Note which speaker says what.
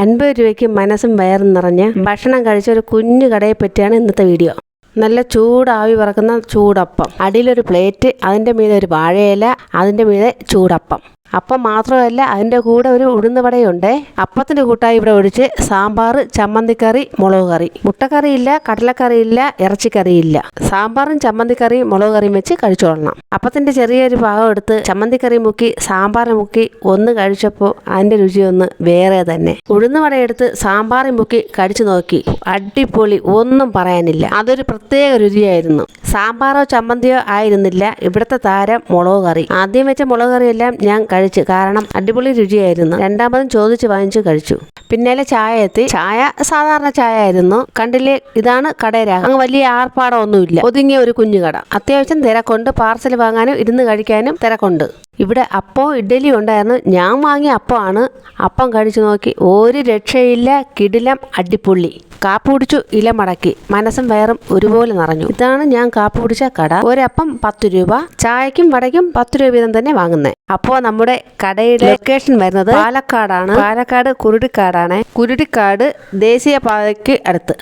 Speaker 1: 50 രൂപയ്ക്ക് മനസ്സും വയറും നിറഞ്ഞ് ഭക്ഷണം കഴിച്ച ഒരു കുഞ്ഞു കടയെ പറ്റിയാണ് ഇന്നത്തെ വീഡിയോ. നല്ല ചൂടാവി പറക്കുന്ന ചൂടപ്പം, അടിയിലൊരു പ്ലേറ്റ്, അതിൻ്റെ മീതെ ഒരു വാഴയില, അതിൻ്റെ മീതെ ചൂടപ്പം. അപ്പം മാത്രമല്ല, അതിൻ്റെ കൂടെ ഒരു ഉഴുന്നുവടയുണ്ട്. അപ്പത്തിൻ്റെ കൂട്ടായി ഇവിടെ ഒഴിച്ച് സാമ്പാർ, ചമ്മന്തിക്കറി, മുളക് കറി. മുട്ടക്കറിയില്ല, കടലക്കറിയില്ല, ഇറച്ചിക്കറിയില്ല. സാമ്പാറും ചമ്മന്തിക്കറിയും മുളക് കറിയും വെച്ച് കഴിച്ചോളണം. അപ്പത്തിൻ്റെ ചെറിയൊരു ഭാഗം എടുത്ത് ചമ്മന്തിക്കറി മുക്കി സാമ്പാർ മുക്കി ഒന്ന് കഴിച്ചപ്പോൾ അതിൻ്റെ രുചിയൊന്ന് വേറെ തന്നെ. ഉഴുന്നുവട എടുത്ത് സാമ്പാറിൽ മുക്കി കഴിച്ചു നോക്കി, അടിപൊളി, ഒന്നും പറയാനില്ല. അതൊരു പ്രത്യേക രുചിയായിരുന്നു. സാമ്പാറോ ചമ്മന്തിയോ ആയിരുന്നില്ല ഇവിടുത്തെ താരം മുളക് കറി. ആദ്യം വെച്ച മുളക് കറിയെല്ലാം ഞാൻ കഴിച്ചു, കാരണം അടിപൊളി രുചിയായിരുന്നു. രണ്ടാമതും ചോദിച്ച് വാങ്ങിച്ചു കഴിച്ചു. പിന്നാലെ ചായ എത്തി. ചായ സാധാരണ ചായ ആയിരുന്നു. കണ്ടില്ലേ, ഇതാണ് കടയുടെ അങ്ങ് വലിയ ആർപ്പാടമൊന്നുമില്ല, ഒതുങ്ങിയ ഒരു കുഞ്ഞു കട. അത്യാവശ്യം തിരക്കുണ്ട്, പാർസൽ വാങ്ങാനും ഇരുന്ന് കഴിക്കാനും തിരക്കുണ്ട്. ഇവിടെ അപ്പവും ഇഡ്ഡലിയും ഉണ്ടായിരുന്നു. ഞാൻ വാങ്ങിയ അപ്പമാണ്. അപ്പം കഴിച്ചു നോക്കി, ഒരു രക്ഷയില്ല, കിടിലം, അടിപൊളി. കാപ്പി കുടിച്ചു, ഇല മടക്കി, മനസ്സും വയറും ഒരുപോലെ നിറഞ്ഞു. ഇതാണ് ഞാൻ കാപ്പി കുടിച്ച കട. ഒരപ്പം 10 രൂപ, ചായക്കും വടയ്ക്കും 10 രൂപ വീതം തന്നെ വാങ്ങുന്നത്. അപ്പോൾ നമ്മുടെ കടയുടെ ലൊക്കേഷൻ വരുന്നത് പാലക്കാടാണ്. പാലക്കാട് കുരുടിക്കാടാണ്. കുരുടിക്കാട് ദേശീയപാതയ്ക്ക് അടുത്ത്.